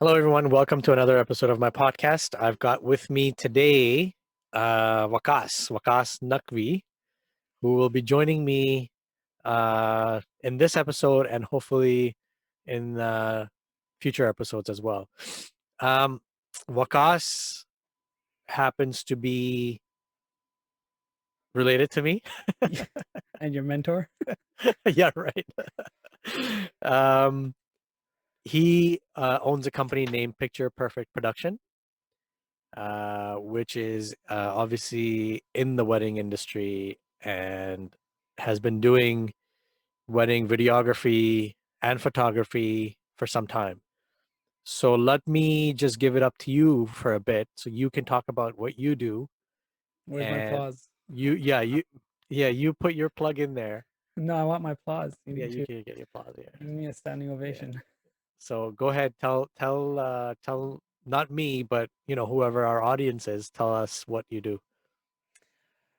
Hello, everyone. Welcome to another episode of my podcast. I've got with me today Wakas Nakvi, who will be joining me in this episode and hopefully in future episodes as well. Um, Wakas happens to be related to me. And your mentor? Yeah, right. um, he owns a company named Picture Perfect Production. Which is obviously in the wedding industry and has been doing wedding videography and photography for some time. So let me just give it up to you for a bit so you can talk about what you do. Where's my And applause? you put your plug in there. No, I want my applause. You Yeah, need you to can get your applause here. give me a standing Yeah. ovation. So go ahead, tell not me, but whoever our audience is, tell us what you do.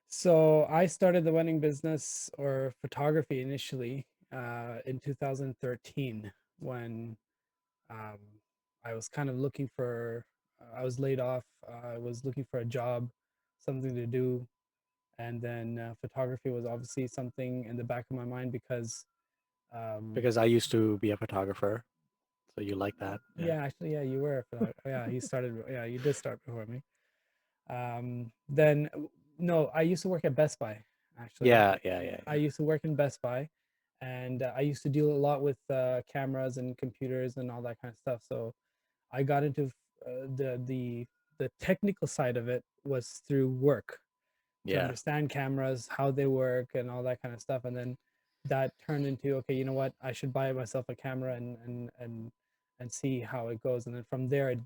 So I started the wedding business or photography initially in 2013 when um, I was kind of looking for, I was laid off. I was looking for a job, something to do. And then photography was obviously something in the back of my mind because um, Because I used to be a photographer. So you like that? Yeah. yeah, actually, yeah, you were. Yeah, yeah, you did start before me. Then no, I used to work at Best Buy, actually. Yeah, yeah, yeah, I yeah. used to work in Best Buy, and I used to deal a lot with cameras and computers and all that kind of stuff. So I got into the technical side of it was through work to Yeah. understand cameras, how they work, and all that kind of stuff. And then that turned into, okay, you know what? I should buy myself a camera and see how it goes. And then from there, it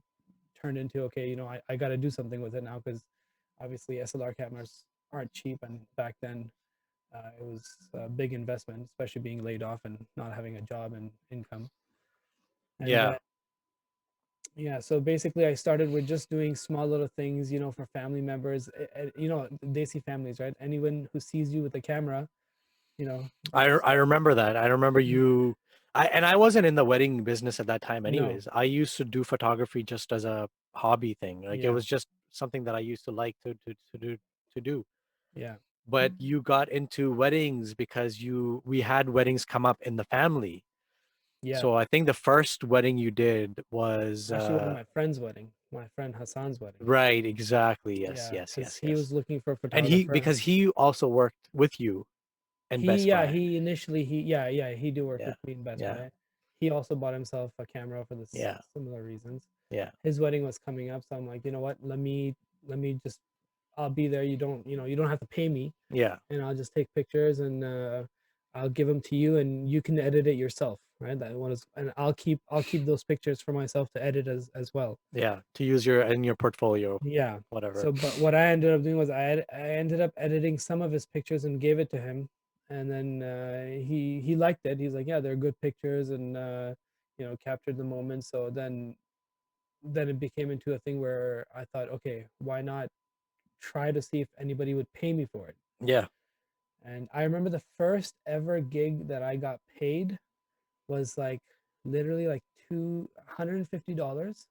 turned into, okay, I got to do something with it now because obviously SLR cameras aren't cheap, and back then it was a big investment, especially being laid off and not having a job and income. And then Yeah. yeah, so basically I started with just doing small little things, for family members. They see families, right? Anyone who sees you with a camera, that's I remember that. I remember yeah. you I wasn't in the wedding business at that time No, anyways. I used to do photography just as a hobby thing. Like it yeah, was just something that I used to like to do. yeah, But you got into weddings because we had weddings come up in the family. yeah. So I think the first wedding you did was Actually, one of my friends' wedding, my friend Hassan's wedding. right, exactly. Yes, Yeah, yes, because yes, he yes. was looking for a And he photographer. because he also worked with you in He Best yeah, Buy. he initially he do work Yeah. with me in Best Yeah. Buy. He also bought himself a camera for this Yeah. similar reasons. Yeah. His wedding was coming up, so I'm like, you know what? Let me just I'll be there. You don't have to pay me, Yeah. and I'll just take pictures and I'll give them to you, and you can edit it yourself, right? That one is, and I'll keep those pictures for myself to edit as well. Yeah. To use your in your portfolio, Yeah. whatever. So, but what I ended up doing was I ended up editing some of his pictures and gave it to him, and then he liked it. He's like, yeah, they're good pictures, and captured the moment. So then it became into a thing where I thought, okay, why not try to see if anybody would pay me for it? Yeah. And I remember the first ever gig that I got paid was like literally like $250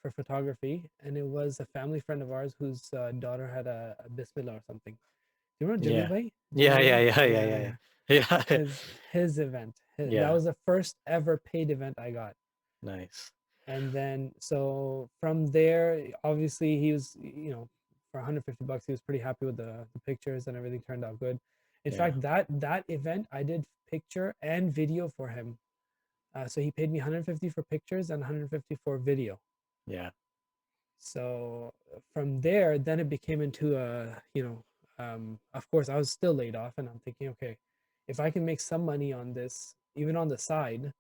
for photography, and it was a family friend of ours whose daughter had a bismillah or something. Do you remember Jamil Yeah. Bhai? Yeah. Jamil Yeah. Bhai? Yeah. Yeah. Yeah, Yeah. yeah. Yeah. Yeah. His event. That Yeah. was the first ever paid event I got. Nice. And then so from there, obviously he was, for $150, he was pretty happy with the pictures and everything turned out good. In Yeah. fact, that event I did picture and video for him. So he paid me 150 for pictures and 150 for video. Yeah. So from there, then it became into of course, I was still laid off, and I'm thinking, okay, if I can make some money on this, even on the side,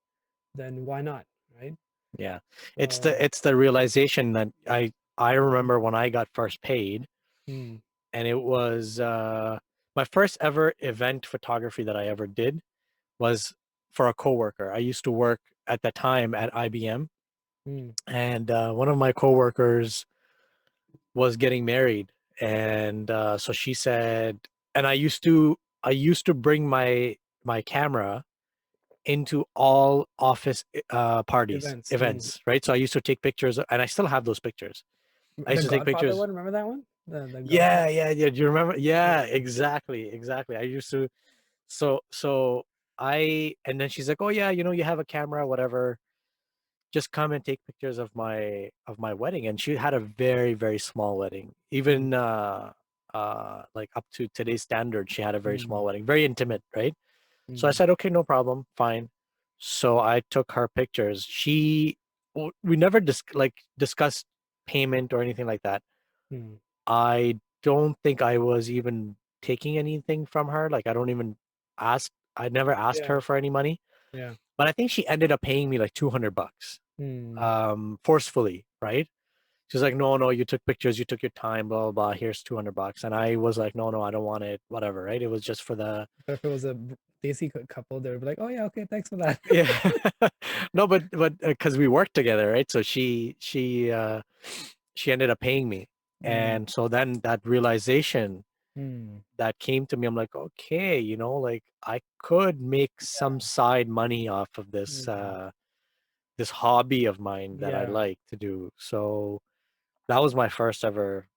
then why not, right? Yeah. So, It's the realization that I remember when I got first paid, mm, and it was my first ever event photography that I ever did was for a coworker. I used to work at the time at IBM, mm, and one of my coworkers was getting married, and so she said, and I used to bring my camera into all office parties, Events. events, right? So I used to take pictures, and I still have those pictures. I The used to take Godfather pictures. one, remember that one? The Yeah, Godfather. yeah, yeah. Do you remember? Yeah, Yeah. exactly, exactly. I used to. So I, and then she's like, "Oh yeah, you have a camera, whatever. Just come and take pictures of my wedding." And she had a very, very small wedding. Mm, Even like up to today's standard, she had a very mm, small wedding, very intimate, right? So I mm, said, okay, no problem, fine. So I took her pictures. We never discussed payment or anything like that. mm. I don't think I was even taking anything from her. Like I never asked Yeah. her for any money, Yeah. but I think she ended up paying me like $200, Mm. forcefully, right? She's like, no, no, you took pictures, you took your time, blah, blah, blah. Here's $200. And I was like, no, no, I don't want it, whatever, right? It was just for the, But if it was a Desi couple, they would be like, "Oh yeah, okay, thanks for that." yeah. No, but because we worked together, right? So she ended up paying me. Mm, And so then that realization mm, that came to me, I'm like, okay, like I could make some yeah. side money off of Mm, this hobby of mine that I yeah. like to do. So that was my first ever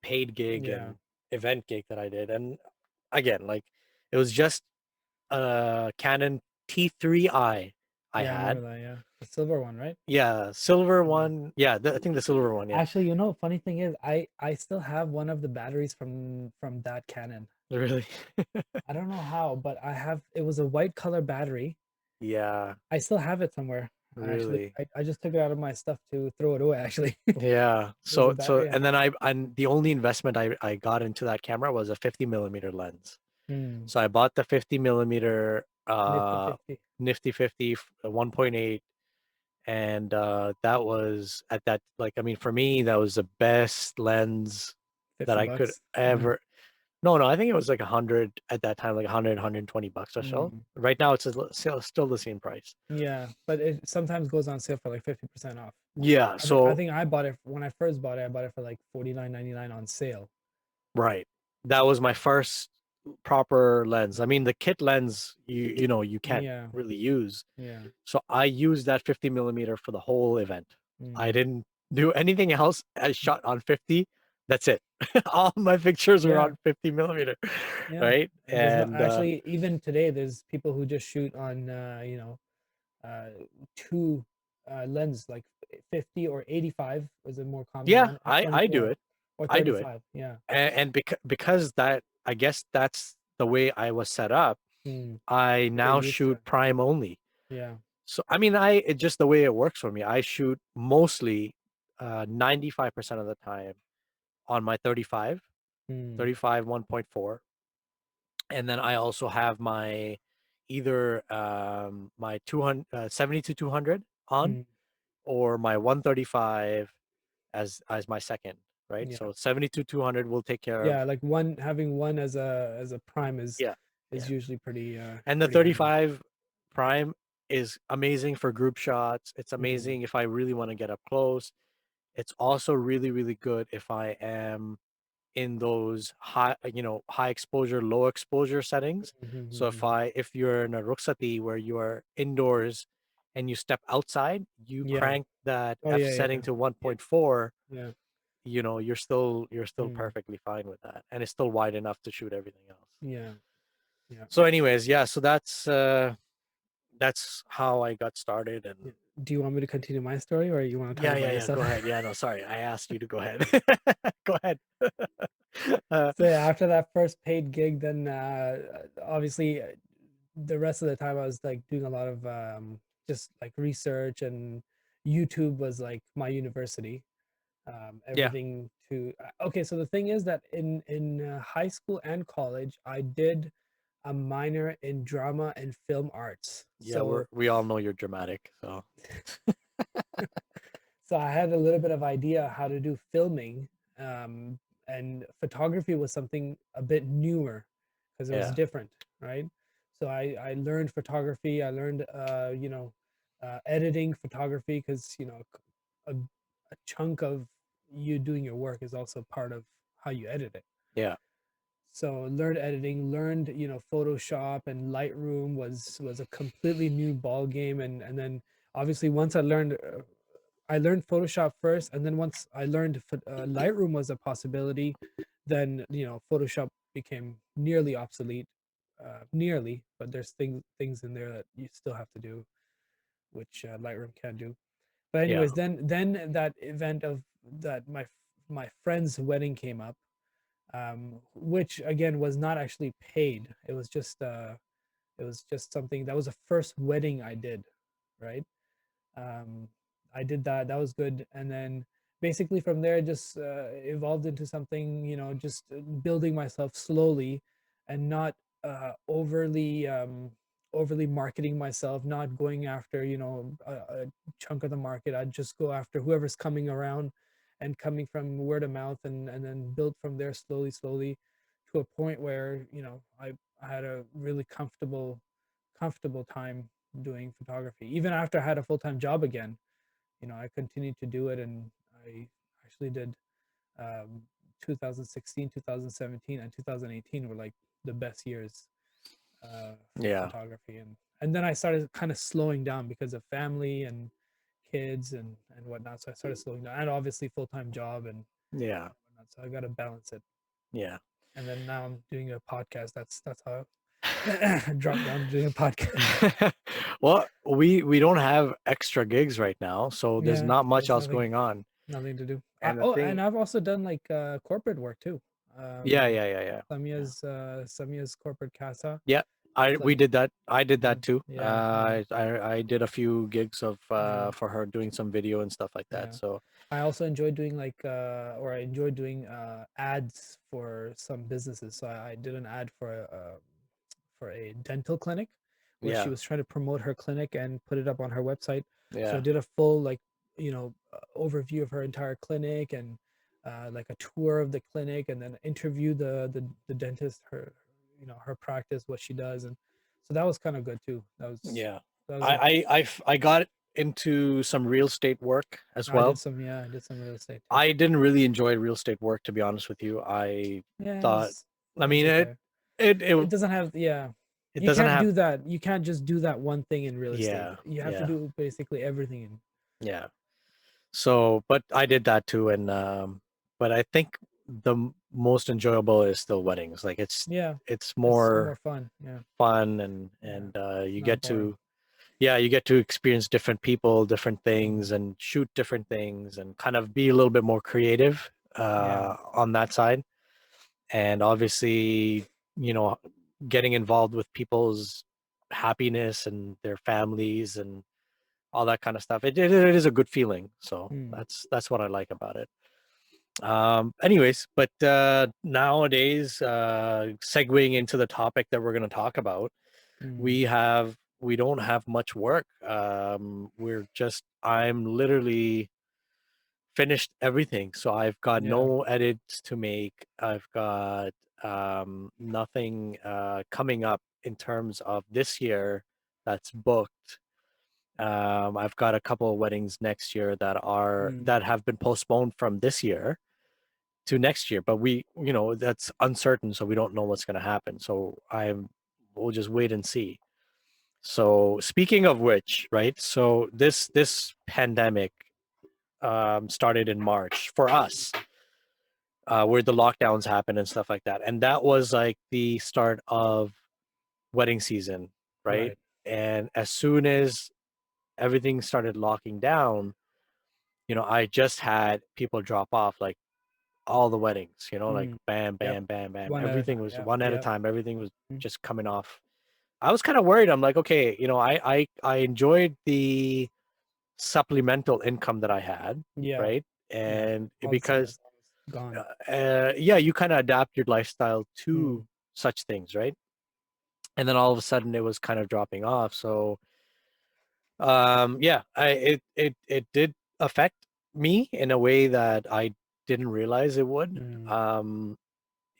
paid gig Yeah. and event gig that I did. And again, like it was just a Canon T3i I Yeah, I remember had. that. Yeah, the silver one, right? Yeah, silver Yeah. one. Yeah, I think the silver one. Yeah, Actually, funny thing is, I still have one of the batteries from that Canon. really. I don't know how, but I have. It was a white color battery. Yeah, I still have it somewhere. Actually, really. I just took it out of my stuff to throw it away. Actually, Yeah. it was a So battery. Yeah. and then and the only investment I got into that camera was a 50 millimeter lens. Hmm. So I bought the 50 millimeter Nifty 50. Nifty 50 1.8, and that was at that, like, I mean, for me that was the best lens that 50 I could bucks. Yeah. ever. No, no, I think it was like 100 at that time, like 100, $120 or so. Mm. Right now it's still the same price. Yeah, but it sometimes goes on sale for like 50% off. Yeah, I so think I bought it when I first bought it. I bought it for like 49.99 on sale. right. That was my first proper lens. I mean, the kit lens, you can't Yeah, really use. yeah. So I used that 50 millimeter for the whole event. I Mm. didn't do anything else. I shot on 50. That's it. All my pictures were Yeah, on 50 millimeter, yeah. right? And there's not And actually even today. There's people who just shoot on uh two lens like 50 or 85 is a more common yeah, one, and I do 24 it. or I do it. 35. Yeah. And because that, I guess that's the way I was set up. Mm. I You get now used to shoot it. prime only. Yeah. So I mean, it's just the way it works for me. I shoot mostly 95% of the time on my Mm. 35 1.4, and then I also have my either my 200 70 to 200 on, Mm. or my 135 as my second, right? Yeah. So 70 to 200 will take care of. Yeah, like one having one as a prime Yeah, is yeah. usually And the pretty handy. 35 prime is amazing for group shots. It's Mm. amazing if I really want to get up close. It's also really, really good if I am in those high exposure, low exposure settings. So Mhm. if you're in a ruksati where you are indoors and you step outside, you Yeah. crank that Oh, F yeah, yeah, setting yeah. to Yeah, 1.4, yeah. you're still Mm. perfectly fine with that. And it's still wide enough to shoot everything else. Yeah, yeah, So anyways, yeah, so that's how I got started. yeah. And Do you want me to continue my story, or you wanna talk yeah, about yeah, yeah, yourself? go ahead. Yeah, no, sorry. I asked you to go ahead. Go ahead. So, yeah, after that first paid gig, then, obviously, the rest of the time I was, like, doing a lot of, just, like, research, and YouTube was, like, my university. Yeah. Everything to okay, so the thing is that in high school and college, I did a minor in drama and film arts. Yeah, we all know you're dramatic, so So I had a little bit of idea how to do filming, and photography was something a bit newer because it was yeah. different, right? So I learned photography. I learned editing photography because a chunk of you doing your work is also part of how you edit it. Yeah. So learned editing, learned, Photoshop and Lightroom was a completely new ball game. And then obviously once I learned Photoshop first, and then once I learned Lightroom was a possibility, then Photoshop became nearly obsolete, nearly. But there's things in there that you still have to do, which Lightroom can do. But Yeah. anyways, then that event of that my friend's wedding came up, which again was not actually paid. It was just something that was the first wedding I did, right? um, I did that. That was good. And then basically from there, just evolved into something, just building myself slowly, and not overly marketing myself, not going after, a chunk of the market. I'd just go after whoever's coming around, and coming from word of mouth, and then build from there slowly, slowly, to a point where, I had a really comfortable time doing photography. Even after I had a full-time job again, I continued to do it. And I actually did, um, 2016, 2017, and 2018 were like the best years for Yeah. photography. And then I started kind of slowing down because of family and kids and whatnot. So I started slowing down, and obviously full-time job Yeah. and whatnot. So I got to balance it. Yeah. And then now I'm doing a podcast. That's how I dropped down to doing a podcast. Well, we don't have extra gigs right now, so there's Yeah, not much there's else going on. nothing to do. And the Oh, and thing, I've also done like corporate work too. yeah, Um, yeah, yeah, yeah, yeah, Samia's corporate casa. yeah. We So did that. I did that mm, too. yeah, yeah, I did a few gigs of yeah, for her doing some video and stuff like that. yeah. So I also enjoy doing like or I enjoy doing ads for some businesses. So I did an ad for a dental clinic, where she yeah, was trying to promote her clinic and put it up on her website. So I yeah, did a full, like, overview of her entire clinic, and like a tour of the clinic, and then interview the dentist, her practice, what she does. And so that was kind of good too. yeah. That was a I got into some real estate work as well. I did some real estate too. I didn't really enjoy real estate work, to be honest with you. I Yeah, thought, I it was mean, okay. it It doesn't have, yeah. it You doesn't can't have, do that. You can't just do that one thing in real estate. yeah, You have to yeah, do basically everything in. yeah. So, but I did that too, and but I think most enjoyable is still weddings. Like Yeah, it's it's more more fun. Yeah, fun, yeah. and It's you not get boring. to, yeah, you get to experience different people, different Mm, things, and shoot different things, and kind of be a little bit more creative yeah. on that side. And obviously, you know, getting involved with people's happiness and their families and all that kind of stuff. It is a good feeling. So Mm, that's what I like about it. Anyways, but nowadays, segueing into the topic that we're going to talk about, mm, we don't have much work. I'm literally finished everything, so I've got yeah. no edits to make. I've got nothing coming up in terms of this year that's booked. I've got a couple of weddings next year Mm, that have been postponed from this year to next year, but that's uncertain, so we don't know what's going to happen. So we'll just wait and see. So speaking of which, right? So this pandemic started in March for us, where the lockdowns happened and stuff like that, and that was like the start of wedding season, right? right. And as soon as everything started locking down, I just had people drop off, like all the weddings, like Mm, bam, yep. bam, bam, bam. One at a Everything time. was Yep. one at a Yep. time. Everything was Mm, just coming off. I was kind of worried. I'm like, okay, I enjoyed the supplemental income that I had, yeah. right? Yeah. And All the because, sickness was gone. yeah, you kind of adapt your lifestyle to Mm, such things, right? And then all of a sudden it was kind of dropping off. So, yeah, it did affect me in a way that I didn't realize it would. mm, Um,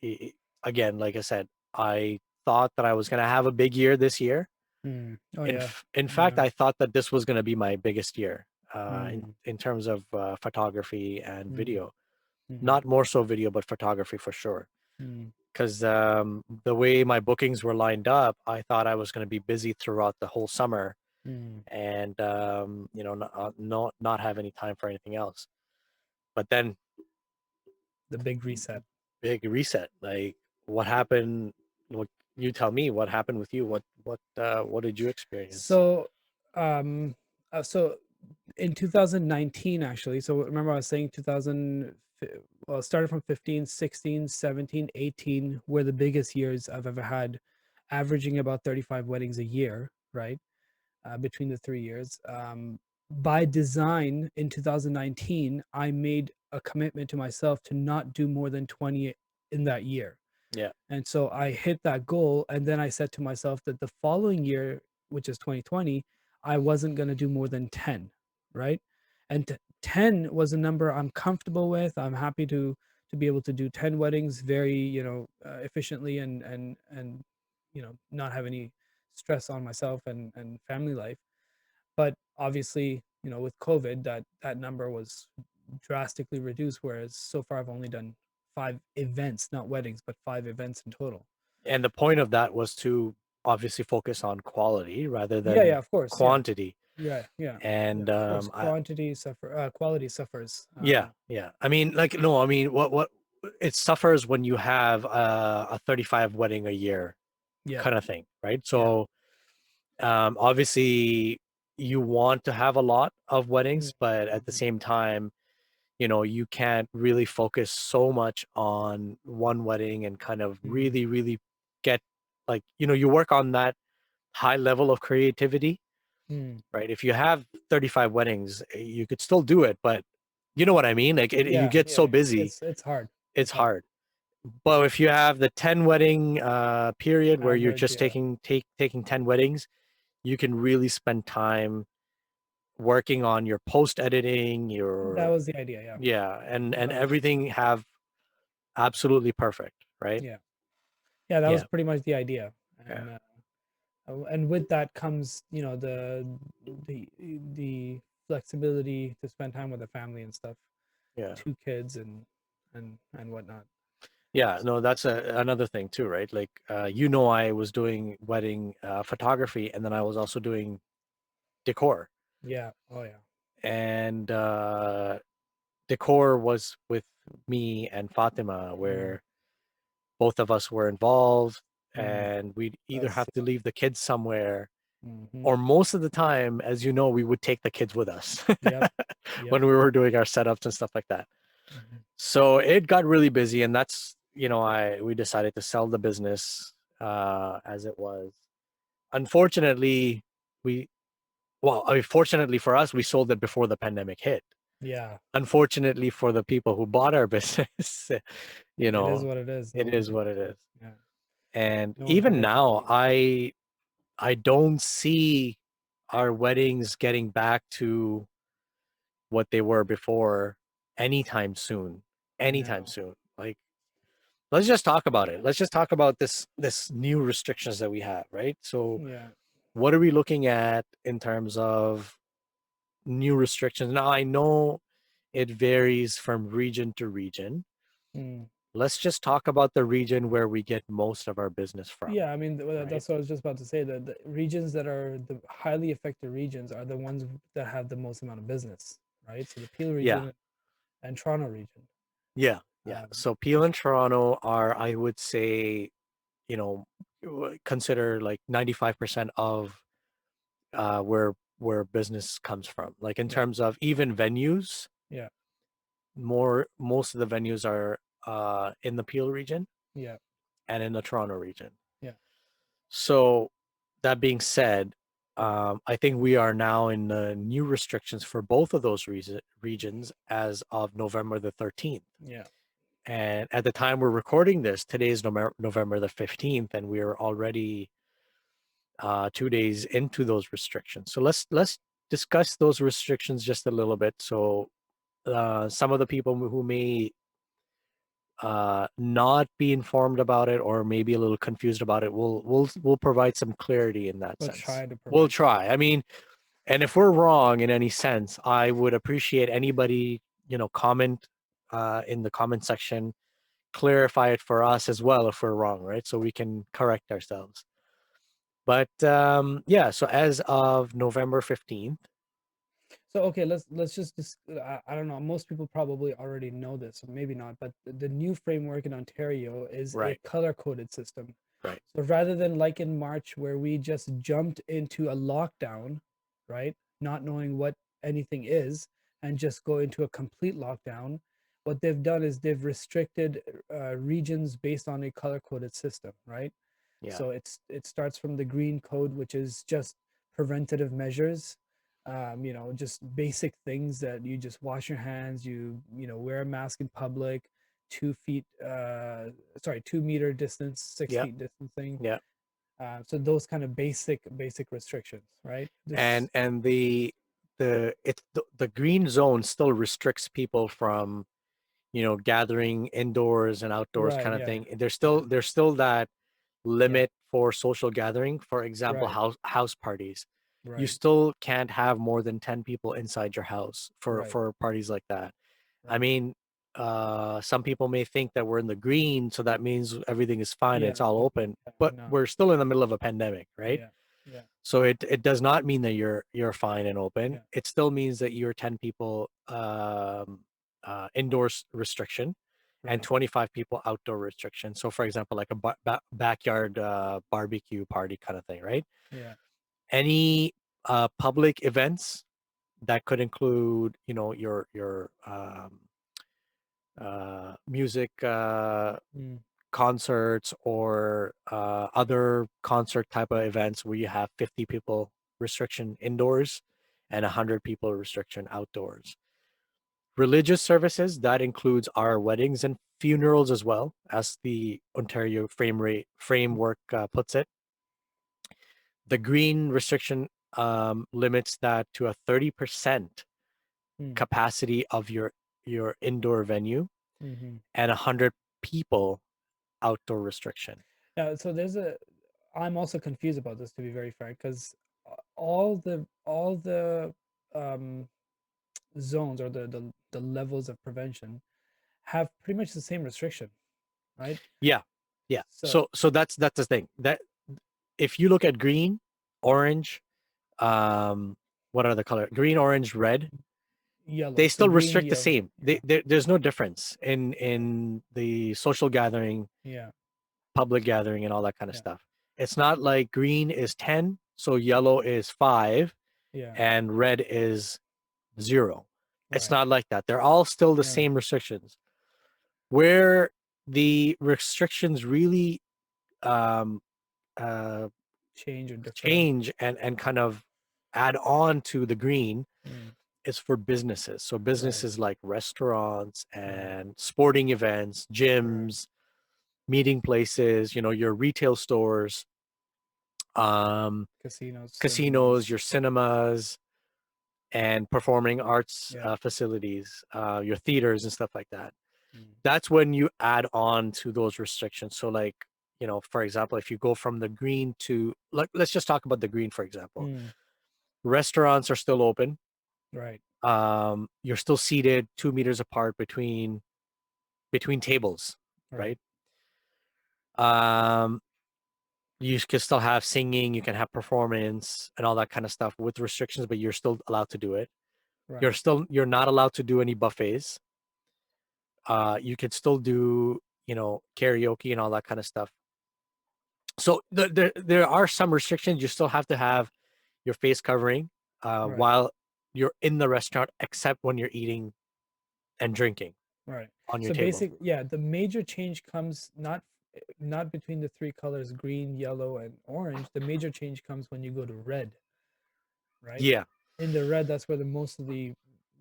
i- Again, like I said, I thought that I was going to have a big year this year. mm. Oh yeah. In fact, Yeah. I thought that this was going to be my biggest year Mm, in terms of photography and mm, video. mm, Not more so video, but photography for sure. Mm, because the way my bookings were lined up, I thought I was going to be busy throughout the whole summer, mm. and not have any time for anything else. But then The big reset. big reset. Like, what happened? What you tell me? What happened with you? What did you experience? So, um, so in 2019, actually, so remember I was saying 2000, well, it started from 15, 16, 17, 18 were the biggest years I've ever had, averaging about 35 weddings a year, right? Between the 3 years. By design, in 2019, I made a commitment to myself to not do more than 20 in that year. Yeah, And so I hit that goal. And then I said to myself that the following year, which is 2020, I wasn't going to do more than 10, right? And 10 was a number I'm comfortable with. I'm happy to be able to do 10 weddings very, efficiently and not have any stress on myself and family life. But obviously, with COVID, that number was drastically reduced, whereas so far I've only done 5 events, not weddings, but 5 events in total. and the point of that was to obviously focus on quality rather Yeah, than yeah, of course, yeah, quantity. yeah, yeah, yeah. And Of course, quality suffers. yeah. I mean, like, no, I mean, what it suffers when you have a 35 wedding a year Yeah, kind of thing, right? yeah, So obviously you want to have a lot of mm, weddings, but at the mhm, same time, you can't really focus so much on one wedding and kind of mm, really, really get, like, you work on that high level of creativity, mm. right? If you have 35 weddings, you could still do it, but you know what I mean? Like, you Yeah, get yeah. so busy, It's hard. it's It's hard. hard. But if you have the 10 wedding period where you're Average, just yeah. taking 10 weddings, you can really spend time working on your post editing, That your, was the idea. Yeah, yeah, and that was the idea. everything have absolutely perfect, right? Yeah, yeah. That was Yeah, pretty much the idea. yeah, And with that comes, the flexibility to spend time with the family and stuff, yeah. 2 kids and whatnot. Yeah, So no, that's another thing too, right? Like, I was doing wedding photography, and then I was also doing decor. yeah, oh yeah, And decor was with me and Fatima, mm, where both of us were involved, mm, and we'd either that's have to leave the kids somewhere, hmm or most of the time, as you know, we would take the kids with us yep, yep, when we were doing our setups and stuff like that. hmm So it got really busy, and that's, we decided to sell the business as it was. Unfortunately, we I mean, fortunately for us, we sold it before the pandemic hit. yeah. Unfortunately for the people who bought our business, you It is know, what it is. it No one is can, what it is. yeah, And no one can even make that now, money. I don't see our weddings getting back to what they were before anytime soon. Anytime No, soon. Like, let's just talk about it. Let's just talk about this new restrictions that we have, right? So yeah, what are we looking at in terms of new restrictions? Now, I know it varies from region to region. mm. Let's just talk about the region where we get most of our business from, Yeah. I mean, right? that's what I was just about to say. That the regions that are the highly affected regions are the ones that have the most amount of business, right? So the Peel Yeah, region and Toronto region. yeah, yeah. Um, So Peel and Toronto are, I would say, you know, consider like 95% of where business comes from. Like, in yeah, terms of even venues, yeah, most of the venues are in the Peel region yeah, and in the Toronto region. yeah, So that being said, I think we are now in the new restrictions for both of those regions as of November the 13th. yeah. And at the time we're recording this, today is November the 15th, and we are already 2 days into those restrictions. So let's discuss those restrictions just a little bit. So some of the people who may not be informed about it, or maybe a little confused about it, we'll provide some clarity in that We'll sense. try to We'll provide try. clarity. I mean, and if we're wrong in any sense, I would appreciate anybody, comment in the comment section, clarify it for us as well if we're wrong, right? So we can correct ourselves. But yeah, so as of November 15th, So okay, let's just I don't know. Most people probably already know this, or maybe not. But the new framework in Ontario is a right, color coded system. right, So rather than like in March where we just jumped into a lockdown, right, not knowing what anything is, and just go into a complete lockdown, what they've done is they've restricted regions based on a color coded system, right? yeah, So it starts from the green code, which is just preventative measures, just basic things that you just wash your hands, wear a mask in public, 2 feet, 2 meter distance, six yeah, feet distancing. yeah. So those kind of basic restrictions, right? This, And the green zone still restricts people from, gathering indoors and outdoors right, kind of yeah, thing. yeah, There's still that yeah, limit for social gathering. For example, right, house parties. You right, still can't have more than 10 people inside your house right, for parties like that. I right. mean, some people may think that we're in the green, so that means everything is fine and Yeah, it's all but open, yeah, but no, we're still in the middle of a pandemic, right? yeah, yeah, So it does not mean that you're fine and open. yeah, It still means that you're 10 people indoors restriction and right, 25 people outdoor restriction. So for example, like a backyard barbecue party kind of thing, right? yeah, Any public events that could include, your music mm, concerts or other concert type of events where you have 50 people restriction indoors and 100 people restriction outdoors. Religious services, that includes our weddings and funerals as well, as the Ontario mm, framework puts it. The green restriction limits that to a 30% mm, capacity of your indoor venue mm-hmm. and 100 people outdoor restriction. Yeah, so I'm also confused about this, to be very frank, because all the um zones, or the levels of prevention, have pretty much the same restriction, right? Yeah. Yeah. So So that's the thing. That if you look at green, orange, what are the color? Green, orange, red, yellow, they so still green, restrict the yellow, same. yeah, There's no difference in the social gathering, yeah, public gathering, and all that kind of yeah, stuff. It's not like green is 10, so yellow is 5, yeah, and red is 0. It's right, not like that. They're all still the right. same restrictions. Where the restrictions really um, uh, Change or differ. change and kind of add on to the green Mm, is for businesses. So right, businesses like restaurants right, and sporting events, right. gyms, meeting places, your retail stores, um, Casinos, casinos, cinemas. your cinemas, and performing arts Yeah. facilities, your theaters and stuff like that. Mm, That's when you add on to those restrictions. So like, for example, if you go from the green to, like, let's just talk about the green, for example. mm, Restaurants are still open. right, You're still seated 2 meters apart between tables, right, right? Um, you can still have singing, you can have performance and all that kind of stuff with restrictions, but you're still allowed to do it. right, You're not allowed to do any buffets. You can still do, karaoke and all that kind of stuff. So there are some restrictions. You still have to have your face covering right. while you're in the restaurant, except when you're eating and drinking Right. on your So table. yeah, the major change comes not between the three colors green, yellow, and orange. The major change comes when you go to red, right? Yeah, In the red, that's where the most of the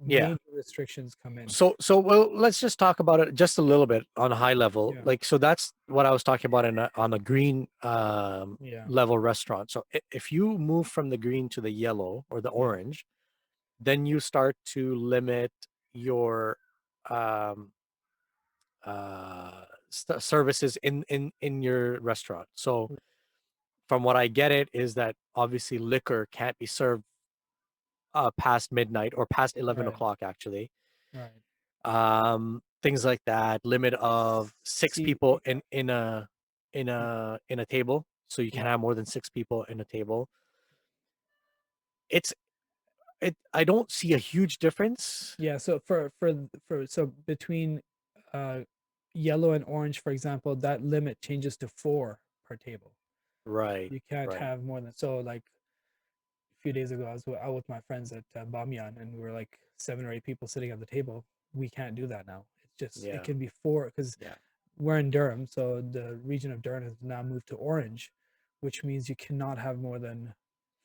yeah. major restrictions come in. So well, let's just talk about it just a little bit on a high level. Yeah, Like, so that's what I was talking about on a green yeah, level restaurant. So if you move from the green to the yellow or the yeah, orange, then you start to limit your um, services in your restaurant. So from what I get it is that obviously liquor can't be served past midnight or past 11 right, o'clock actually. right, things like that. Limit of six See, people yeah, in a table, so you can yeah, have more than six people in a table. It's it. I don't see a huge difference. yeah. So so between uh yellow and orange, for example, that limit changes to four per table. Right, You can't right. have more than, so like a few days ago, I was out with my friends at Bamiyan, and we were like 7 or 8 people sitting at the table. We can't do that now. It's just, it Yeah, can be four, because yeah, we're in Durham, so the region of Durham has now moved to orange, which means you cannot have more than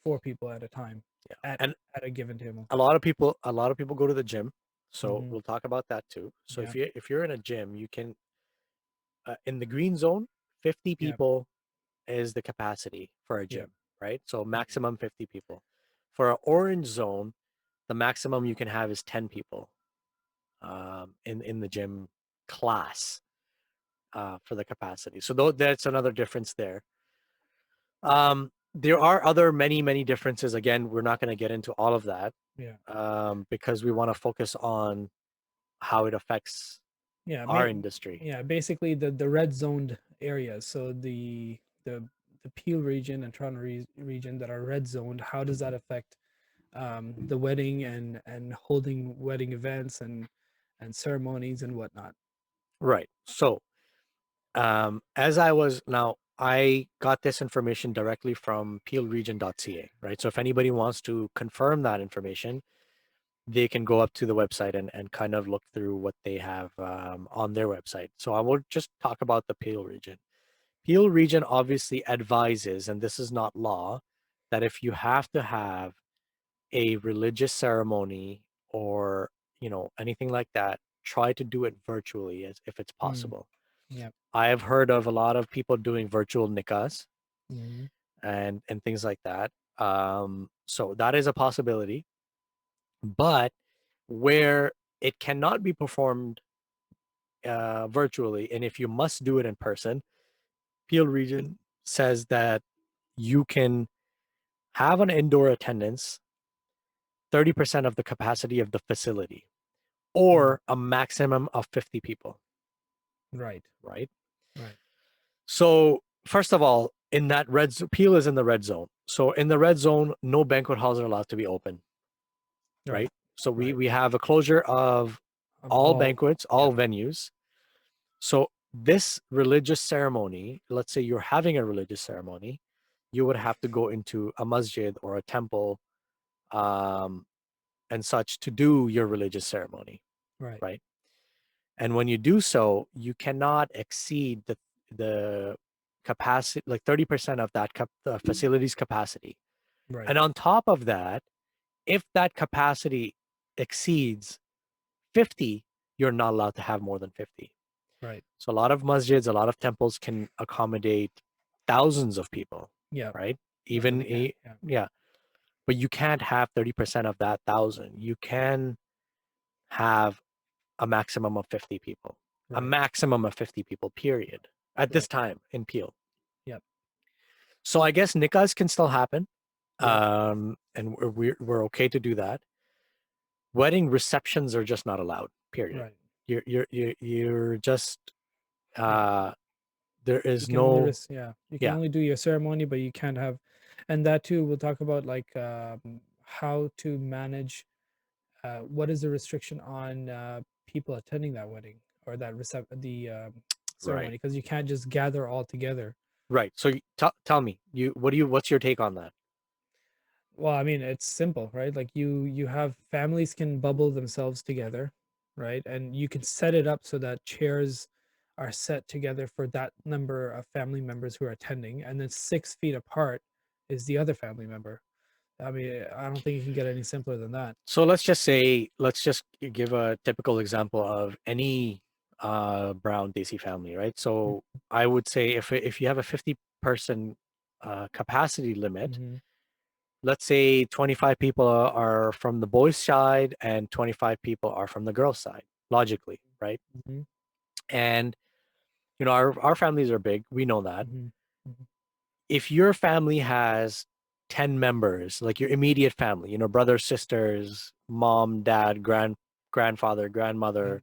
4 people at a time yeah. at And at a given table. a lot of people go to the gym, so Hmm. we'll talk about that too. So Yeah, if you're in a gym, you can in the green zone, 50 yeah, people is the capacity for a yeah, gym, right? So mhm, maximum 50 people. For an orange zone, the maximum you can have is 10 people in the gym class for the capacity. So that's another difference there. There are other many differences. Again, we're not going to get into all of that yeah, because we want to focus on how it affects yeah. our industry. Yeah, basically the red zoned areas. So the Peel region and Toronto region that are red zoned. How does that affect the wedding and holding wedding events and ceremonies and whatnot? Right. So as I was now, I got this information directly from peelregion.ca, right? So if anybody wants to confirm that information, they can go up to the website and kind of look through what they have on their website. So I will just talk about the Peel region. Peel region obviously advises, and this is not law, that if you have to have a religious ceremony or anything like that, try to do it virtually as if it's Mm, possible. yeah. I have heard of a lot of people doing virtual nikahs Hmm. and things like that. So that is a possibility, but where it cannot be performed virtually, and if you must do it in person, Peel Region says that you can have an indoor attendance 30% of the capacity of the facility, Mm, or a maximum of 50 people, right, right? right, So first of all, in that Peel is in the red zone. So in the red zone, no banquet halls are allowed to be open, right, right? So right. we have a closure of Of all all, banquets, yeah, all venues. So this religious ceremony, let's say you're having a religious ceremony, you would have to go into a masjid or a temple um, and such to do your religious ceremony, right. right? And when you do so, you cannot exceed the capacity, like 30% of that the facility's capacity. Right, And on top of that, if that capacity exceeds 50, you're not allowed to have more than 50. right. So a lot of masjids, a lot of temples can accommodate thousands of people, Yeah, right? no, Even they can. Yeah, yeah, but you can't have 30% of that thousand. You can have a maximum of 50 people, a right, maximum of 50 people, period, at this right. time in Peel. Yep, So I guess nikahs can still happen, yep, and we're okay to do that. Wedding receptions are just not allowed, period. right. You're just Yeah. uh, there You is can only no yeah, you can yeah, only do your ceremony, but you can't have, and that too, we'll talk about like how to manage what is the restriction on people attending that wedding or that the right. ceremony, because you can't just gather all together. Right. So tell me, what's your take on that? Well, I mean, it's simple, right? Like you have families can bubble themselves together, right? And you can set it up so that chairs are set together for that number of family members who are attending, and then 6 feet apart is the other family member. I mean, I don't think you can get any simpler than that. So let's just give a typical example of any brown Desi family, right? So I would say if you have a 50 person capacity limit, Mm-hmm. let's say 25 people are from the boys' side and 25 people are from the girls' side, logically, right? Mm-hmm. And our families are big. We know that. Mm-hmm. Hmm. If your family has 10 members, like your immediate family, brothers, sisters, mom, dad, grandfather, grandmother,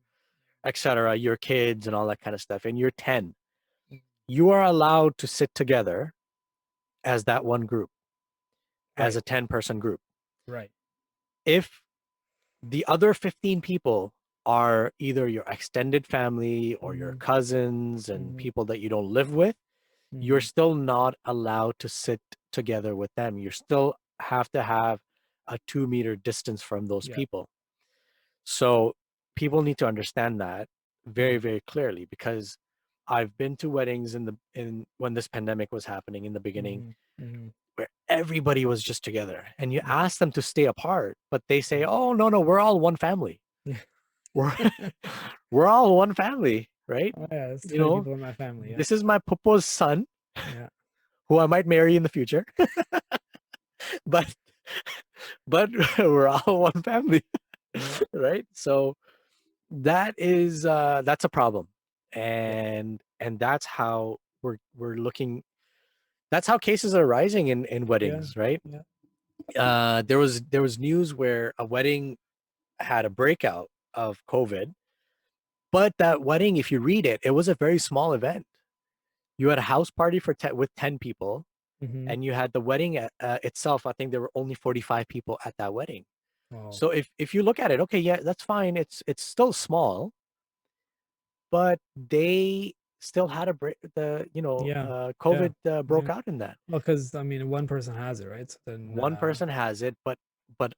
etc., your kids and all that kind of stuff, and you're 10, Mm. you are allowed to sit together as that one group, as Right. a 10-person group. Right. If the other 15 people are either your extended family or your Mm-hmm. cousins and Mm-hmm. people that you don't live with, you're Mm-hmm. still not allowed to sit together with them. You still have to have a 2 meter distance from those Yep. people. So people need to understand that very, Yep. very clearly, because I've been to weddings in when this pandemic was happening in the beginning, Mm-hmm. Mm-hmm. where everybody was just together and you Yep. ask them to stay apart, but they say, Yep. "Oh, no, no, we're all one family. Yeah. We're we're all one family, right? Oh yeah, there's You 20 know, people in my family. Yeah. this is my pupo's son Yeah. who I might marry in the future, but but we're all one family, Yeah. right? So that's a problem, Yep. and that's how we're looking. That's how cases are rising in Yeah. weddings, right? Yeah. There was news where a wedding had a breakout of COVID, but that wedding, if you read it, it was a very small event. You had a house party with 10 people, Mm-hmm. and you had the wedding itself. I think there were only 45 people at that wedding. Wow. So if you look at it, okay, yeah, that's fine. It's still small, but they still had a break. Yeah. Yeah. COVID broke Yeah. out in that. Well, because I mean, one person has it, right? So then, One person has it, but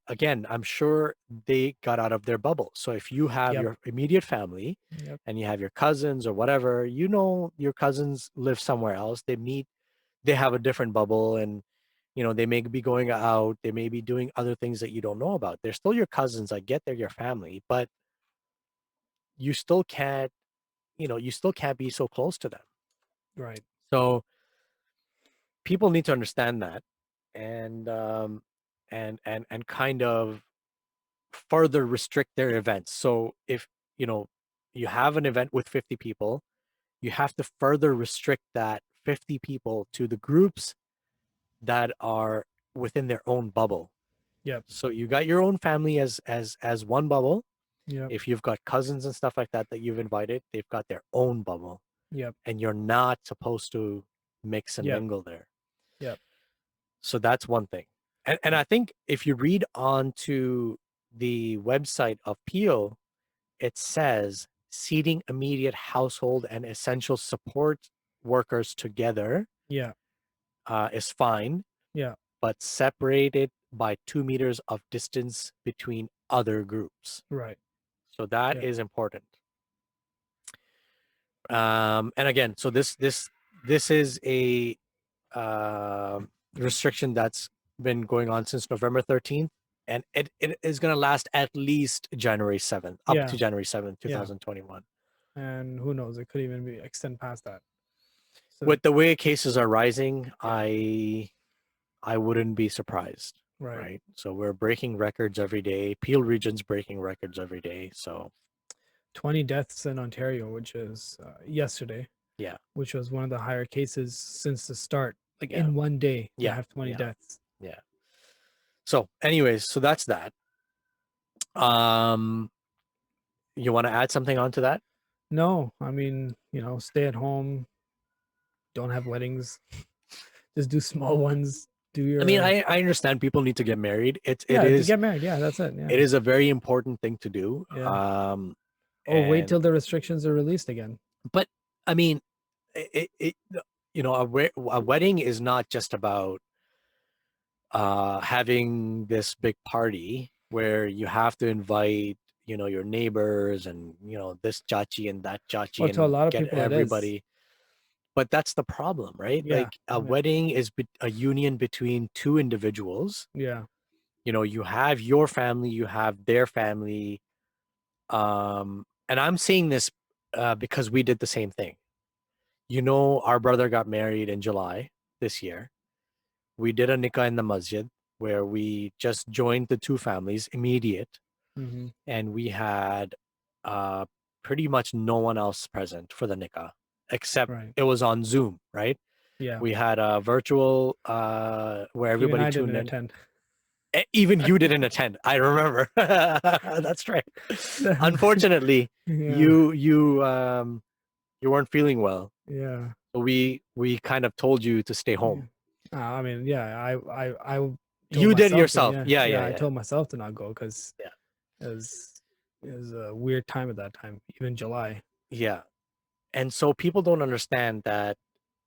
again, I'm sure they got out of their bubble. So if you have yep. your immediate family Yep. and you have your cousins or whatever, your cousins live somewhere else. They have a different bubble, and they may be going out, they may be doing other things that you don't know about. They're still your cousins. I get they're your family, but you still can't, you still can't be so close to them. Right. So people need to understand that, and and kind of further restrict their events. So if you know you have an event with 50 people, you have to further restrict that 50 people to the groups that are within their own bubble. Yep. So you got your own family as one bubble. Yep. If you've got cousins and stuff like that that you've invited, they've got their own bubble, Yep. and you're not supposed to mix and Yep. mingle there. Yep. So that's one thing. And Yep. I think if you read on to the website of Peel, it says seating immediate household and essential support workers together Yeah. is fine, Yeah. but separated by 2 meters of distance between other groups. Right. So that Yep. is important. And again, so this is a uh, restriction that's been going on since November 13th, and it is going to last at least January 7th, up Yeah. to January 7th, Yeah. 2021. And who knows? It could even be extend past that. So With the way cases are rising, yeah. I wouldn't be surprised, Right. right? So we're breaking records every day. Peel Region's breaking records every day. So 20 deaths in Ontario, which is yesterday, yeah, which was one of the higher cases since the start. Like yeah, in one day to yeah, have 20 yeah, deaths. yeah. So, anyways, so that's that. Um, you want to add something onto that? No, I mean, stay at home, don't have weddings, just do small ones. Do I mean, your I understand people need to get married. It it yeah, to is get married. Yeah, that's it. it Yeah. is a very important thing to do. Yeah. Or wait And till the restrictions are released again. but I mean, it a wedding is not just about having this big party where you have to invite your neighbors and this chachi and that Well, chachi to a and lot of get people it is. everybody. But that's the problem, right? Yeah. Like a Yeah. wedding is a union between two individuals. Yeah. You have your family, you have their family. And I'm saying this because we did the same thing. Our brother got married in July this year. We did a nikah in the masjid where we just joined the two families immediate, Mm-hmm. and we had uh, pretty much no one else present for the nikah, except Right. it was on Zoom, right? Yeah. We had a virtual where Even everybody I tuned didn't in. attend. Even you didn't attend. I remember. That's right. Unfortunately, Yeah, you weren't feeling well. yeah, So we kind of told you to stay yeah. home. I mean, yeah, I told You did myself to, yourself. yeah, Yeah, yeah, yeah, I yeah. told myself to not go because Yeah. it was a weird time at that time, even July. Yeah. And so people don't understand that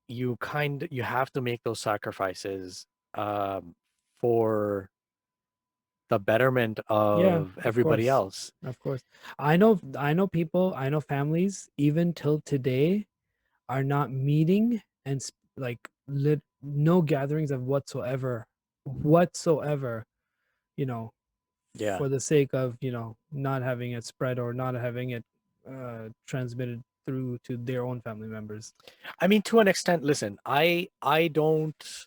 you have to make those sacrifices um for the betterment Yeah, of of everybody course, else. of course. I know people, I know families, even till today, are not meeting and like no gatherings of whatsoever, you know, Yeah. for the sake of, not having it spread or not having it transmitted through to their own family members. I mean, to an extent, listen, I don't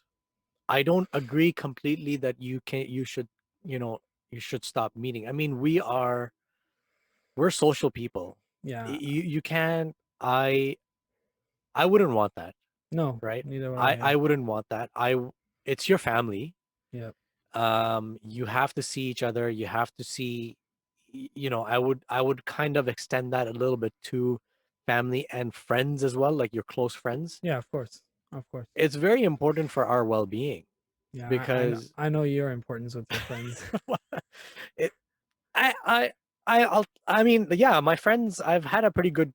agree completely that you should, you know, you should stop meeting. I mean, we're social people. Yeah, You can't I wouldn't want that, no, right? neither would I I. I wouldn't want that. It's your family. Yeah, You have to see each other. You have to see, I would kind of extend that a little bit to family and friends as well, like your close friends. yeah, of course, of course. It's very important for our well-being Yeah, because I know your importance with your friends. it I I mean, yeah, my friends, I've had a pretty good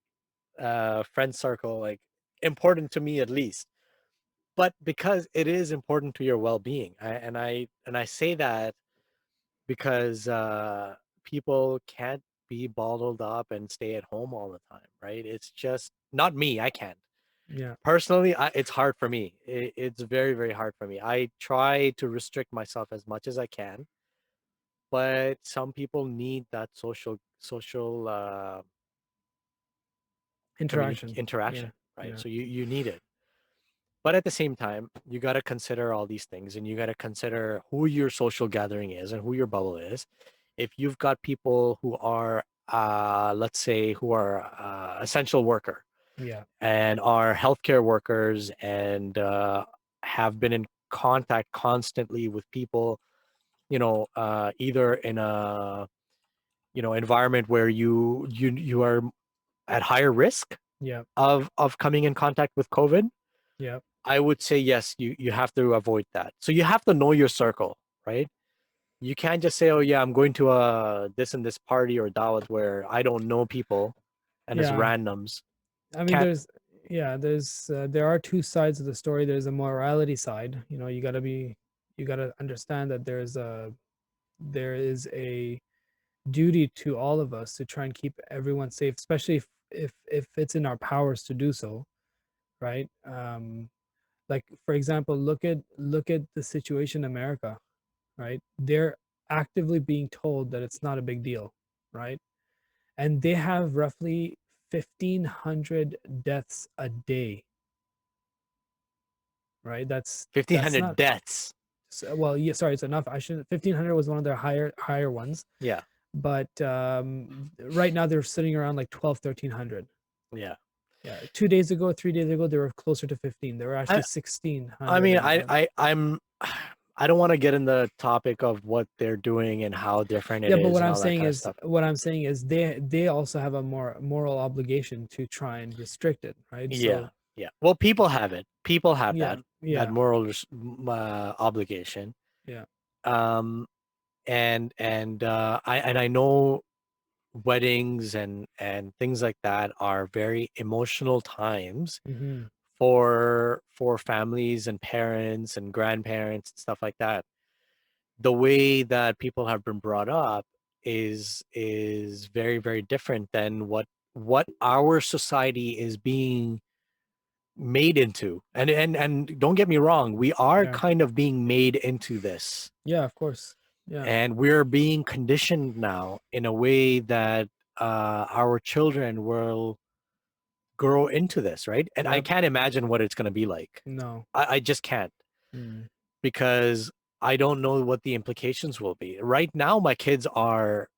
friend circle, like important to me at least. But because it is important to your well-being, and I say that because people can't be bottled up and stay at home all the time, right? It's just not me. I can't. Yeah, Personally, it's hard for me. It's very, very hard for me. I try to restrict myself as much as I can, but some people need that social interaction. Yeah, interaction, right? yeah, So you need it. But at the same time, you got to consider all these things, and you got to consider who your social gathering is and who your bubble is. If you've got people who are, let's say, who are essential worker yeah, and are healthcare workers and have been in contact constantly with people, either in a environment where you are at higher risk yeah, of coming in contact with COVID, yeah, I would say yes, you have to avoid that. So you have to know your circle, right? You can't just say, "Oh yeah, I'm going to a this and this party or dawat where I don't know people and it's yeah. randoms." I mean, Can't. there are two sides of the story. There's a morality side. You gotta understand that there is a duty to all of us to try and keep everyone safe, especially if it's in our powers to do so, right? Like for example, look at the situation in America, right? They're actively being told that it's not a big deal, right? And they have roughly 1,500 deaths a day, right? That's 1,500 not deaths. well, yeah, sorry, it's enough. I should 1,500 was one of their higher ones, Yeah, but right now they're sitting around like 12, 1,300. yeah. Yeah, 2 days ago, 3 days ago, they were closer to 15. They were actually I 1,600 mean, and I don't want to get in the topic of what they're doing and how different it yeah, but is and all that kind of stuff. what I'm saying is they also have a more moral obligation to try and restrict it, right? Yeah, So yeah. Well, people have it. People have yeah, that yeah, moral obligation. yeah. Um, and I know weddings and things like that are very emotional times Hmm. for families and parents and grandparents and stuff like that. The way that people have been brought up is very, very different than what our society is being made into. And don't get me wrong, we are Yeah, kind of being made into this, yeah, of course. Yeah, and we're being conditioned now in a way that our children will grow into this, right? And I yep. can't imagine what it's going to be like. No. I just can't, Mm, because I don't know what the implications will be. Right now, my kids are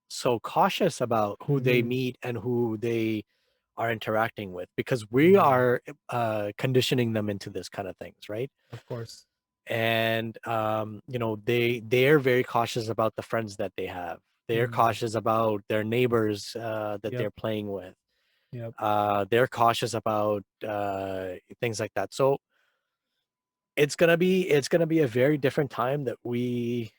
so cautious about who they mm-hmm, meet and who they are interacting with, because we mm, are conditioning them into this kind of things, right? of course. and they're very cautious about the friends that they have. They're Mm. cautious about their neighbors that Yep. they're playing with. Yep. They're cautious about things like that. So it's gonna be a very different time that we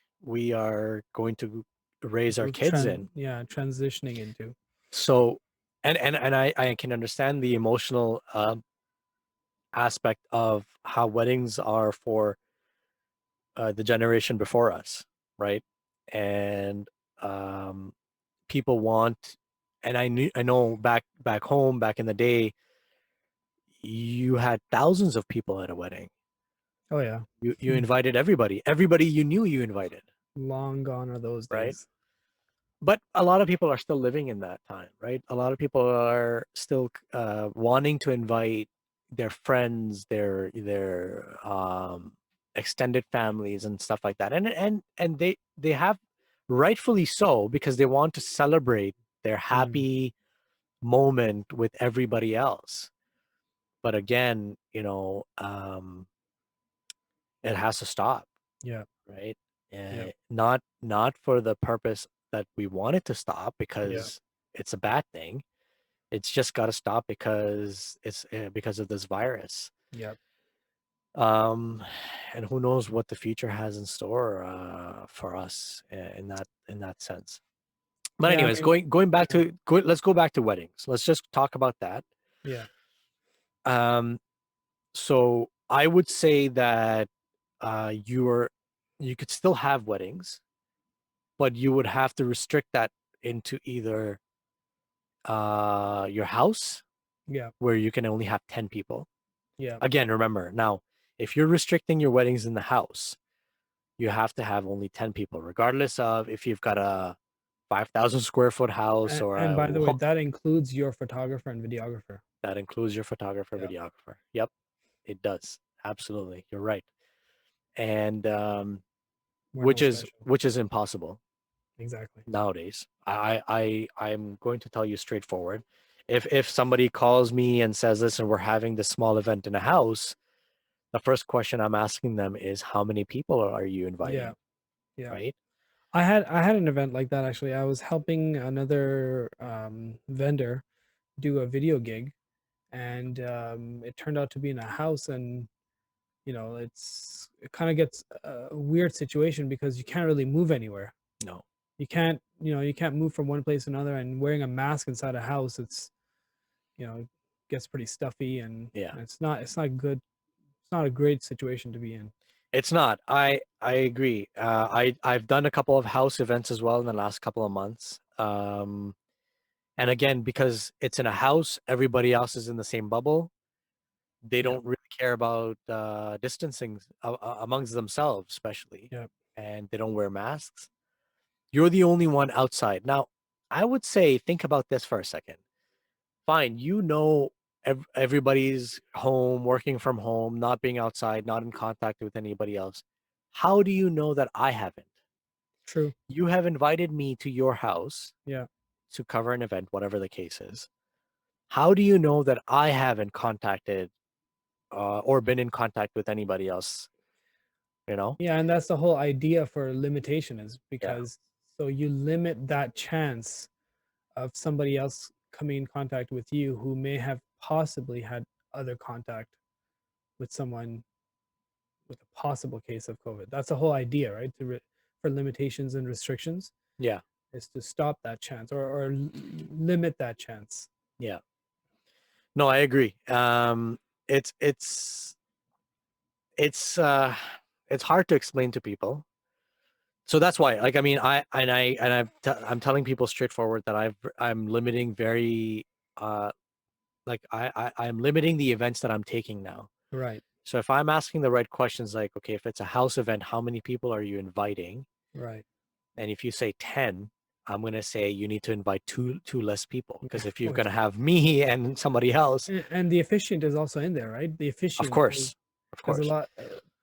are going to raise our kids in. Yeah, transitioning into. So and I can understand the emotional aspect of how weddings are for the generation before us, right? And um, people want, and I know back home, back in the day, you had thousands of people at a wedding. Oh yeah. You invited everybody you knew you invited, Long gone are those right? days. But a lot of people are still living in that time, right? A lot of people are still wanting to invite their friends, their extended families and stuff like that, and they have rightfully so because they want to celebrate their Mm. happy moment with everybody else. But again, it has to stop, Yeah. right? Yep. Not for the purpose that we want it to stop Yeah. because it's a bad thing. It's just got to stop because it's because of this virus. Yep. Um, and who knows what the future has in store for us in that sense. But Yeah. I anyways, mean, going back yeah. to let's go back to weddings. Let's just talk about that. Yeah. Um, so I would say that you could still have weddings, but you would have to restrict that into either your house Yeah. where you can only have 10 people. Yeah. Again, remember now, if you're restricting your weddings in the house, you have to have only 10 people, regardless of if you've got a 5,000 square foot house or And by the way, that includes your photographer and videographer. that includes your photographer, Yeah. videographer. Yep, it does. Absolutely. You're right. And We're no which is special. which is impossible Exactly. nowadays. I'm going to tell you straightforward. If somebody calls me and says, listen, we're having this small event in a house, the first question I'm asking them is how many people are you Yeah. inviting, Yeah. right? I had an event like that actually. I was helping another vendor do a video gig, and it turned out to be in a house, and it kind of gets a weird situation because you can't really move anywhere. No. You can't move from one place to another, and wearing a mask inside a house, gets pretty stuffy, and Yeah. it's not good. It's not a great situation to be in. It's not. I agree. I've done a couple of house events as well in the last couple of months. And again, because it's in a house, everybody else is in the same bubble. They Yeah. don't really care about distancing amongst themselves, especially, Yeah. and they don't wear masks. You're the only one outside. Now, I would say, think about this for a second. Fine, everybody's home, working from home, not being outside, not in contact with anybody else. How do you know that I haven't? True. You have invited me to your house Yeah. to cover an event, whatever the case is. How do you know that I haven't contacted or been in contact with anybody else? You know? Yeah, and that's the whole idea for limitation, is Yeah. because so you limit that chance of somebody else coming in contact with you who may have possibly had other contact with someone with a possible case of COVID. That's the whole idea, right? For limitations and restrictions Yeah. is to stop that chance, or limit that chance. Yeah. No, I agree. It's it's it's uh it's hard to explain to people. So that's why, like, I mean, I'm telling people straightforward that I'm limiting very like I'm limiting the events that I'm taking now. Right. So if I'm asking the right questions, like, okay, if it's a house event, how many people are you inviting? Right. And if you say 10, I'm gonna say you need to invite two less people Yeah, because of if you're course. gonna have me and somebody else, And the officiant is also in there, right? The of officiant is, course, of because a course, lot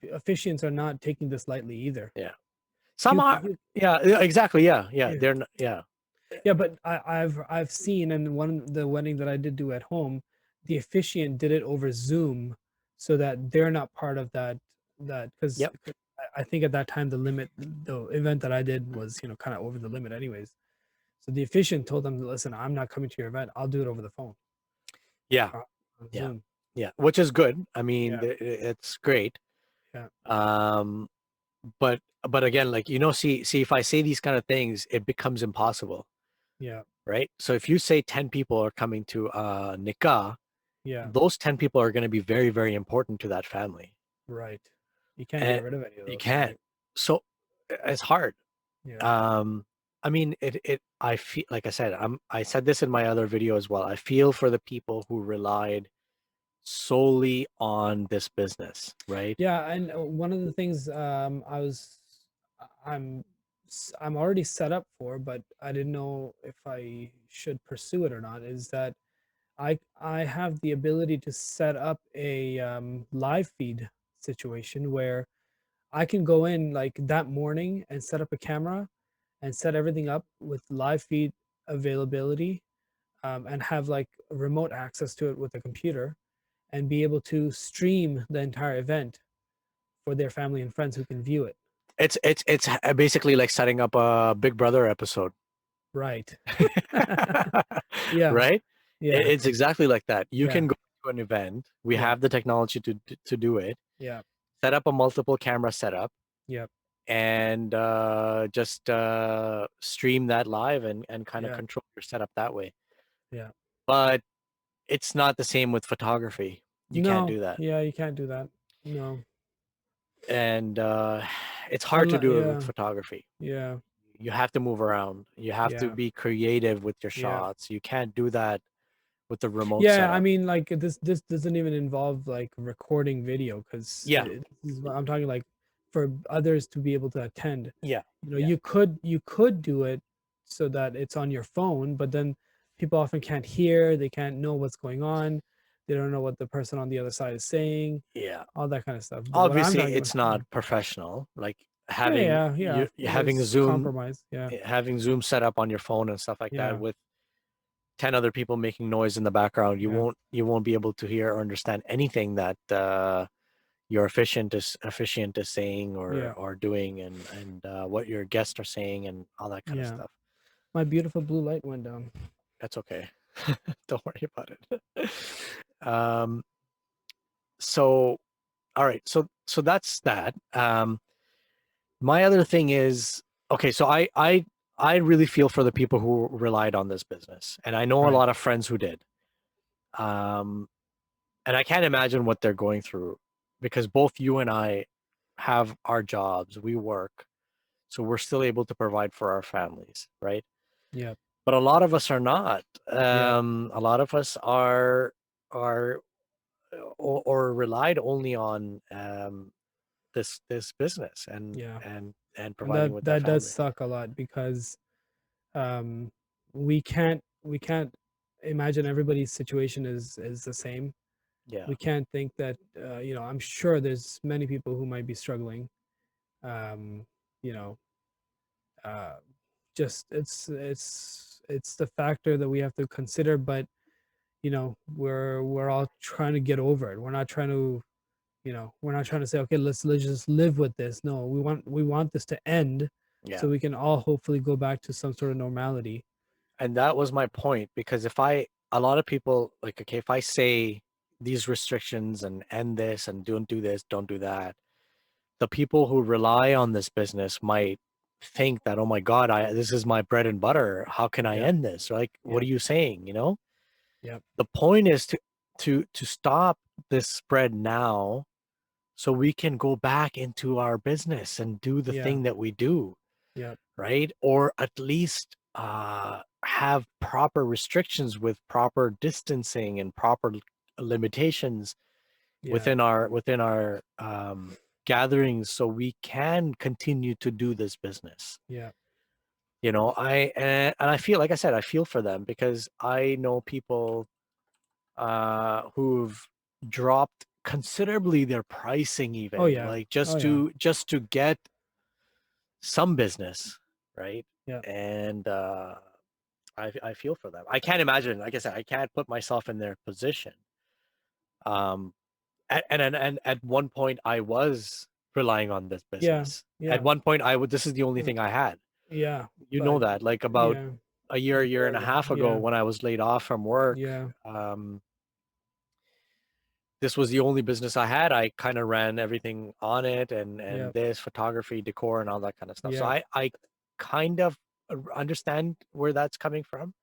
officiants are not taking this lightly either. yeah. Some He'll, are, he'll, yeah, exactly, yeah, yeah. yeah. They're not, yeah, Yeah, but I've seen, and the wedding that I did do at home, the officiant did it over Zoom, so that they're not part of that that because Yep. I think at that time the event that I did was kind of over the limit anyways. So the officiant told them, "Listen, I'm not coming to your event. I'll do it over the phone, Yeah. uh, on Yeah. Zoom." Yeah. Which is good. I mean, Yeah, it's great. yeah, Um, but again, like, see, if I say these kind of things, it becomes impossible, yeah, right? So if you say 10 people are coming to nikah, yeah. those 10 people are going to be very, very important to that family. Right. You can't get And rid of any of you those, can't. right? So it's hard. Yeah, Um, I mean, I feel, like I said, I said this in my other video as well. I feel for the people who relied solely on this business, right? yeah. And one of the things I'm I'm already set up for, but I didn't know if I should pursue it or not. Is that I have the ability to set up a live feed situation where I can go in like that morning and set up a camera and set everything up with live feed availability, and have like remote access to it with a computer and be able to stream the entire event for their family and friends who can view it. It's basically like setting up a Big Brother episode. Right. Yeah. Right? Yeah. It's exactly like that. You Yeah. can go to an event. We Yeah. have the technology to do it. Yeah. Set up a multiple camera setup Yeah. and just stream that live and kind of Yeah. control your setup that way. Yeah. But it's not the same with photography. You can't No. do that. Yeah. You can't do that. No. And it's hard to Unless. do it with Yeah. photography. Yeah. You have to move around. You have to Yeah. be creative with your Yeah. shots. You can't do that with the remote Yeah, I setup. mean, like this doesn't even involve like recording video because Yeah, I'm talking like for others to be able to attend. yeah, yeah, You could do it so that it's on your phone, but then people often can't hear, they can't know what's going on, they don't know what the person on the other side is saying, yeah. all that kind of stuff. But what I'm Obviously, talking about, it's not professional. Like yeah, having yeah, yeah, you having there's compromise, yeah, Having Zoom set up on your phone and stuff like that yeah, with 10 other people making noise in the background. yeah, You won't be able to hear or understand anything that your officiant is saying yeah, or doing, and what your guests are saying and all that kind of yeah. stuff. My beautiful blue light went down. That's okay. Don't worry about it. um, so all right, so that's that. My other thing is, okay, so I really feel for the people who relied on this business, and I know a Right. lot of friends who did. Um, and I can't imagine what they're going through because both you and I have our jobs, we work, so we're still able to provide for our families, right? Yep. But a lot of us are not. Yep. A lot of us are or relied only on this business Yeah. and And providing with their that does family. suck a lot because um we can't imagine everybody's situation is the same. Yeah, We can't think that I'm sure there's many people who might be struggling. Um, you know, uh just it's the factor that we have to consider, but we're all trying to get over it. We're not trying to we're not trying to say, okay, let's just live with this. No, we want this to end yeah. so we can all hopefully go back to some sort of normality. And that was my point because a lot of people like, okay, if I say these restrictions and end this and don't do this, don't do that, the people who rely on this business might think that, oh my God, this is my bread and butter. How can I Yeah, end this? Like, what yeah, are you saying? yeah, The point is to stop this spread now so we can go back into our business and do the yeah, thing that we do, yeah, right? Or at least have proper restrictions with proper distancing and proper limitations yeah, within our gatherings, so we can continue to do this business. yeah. And I feel, like I said, I feel for them because I know people who've dropped considerably their pricing, Oh even yeah, like oh yeah, just to get some business, right? yeah, And I feel for them. I can't imagine, like I said, I can't put myself in their position. Um, And at one point I was relying on this Yeah, business. At yeah, one point I would this is the only uh, thing I had. yeah, You know but that, like about yeah, a a year year and a ago, half ago yeah, when I was laid off from work, yeah, this was the only business I had. I kind of ran everything on it yeah, and this photography, decor, and all that kind of stuff. So yeah, I kind of understand where that's coming from,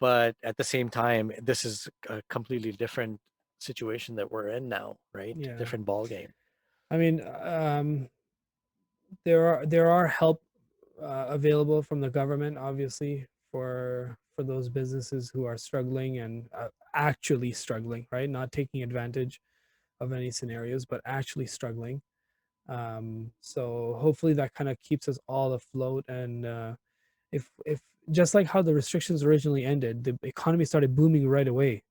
but at the same time, this is a completely different situation that we're in now, right? yeah. Different ball game. I mean, there are help available from the government, obviously, for those businesses who are struggling and actually struggling, right? Not taking advantage of any scenarios, but actually struggling. So hopefully that kind of keeps us all afloat. And if just like how the restrictions originally ended, the economy started booming right away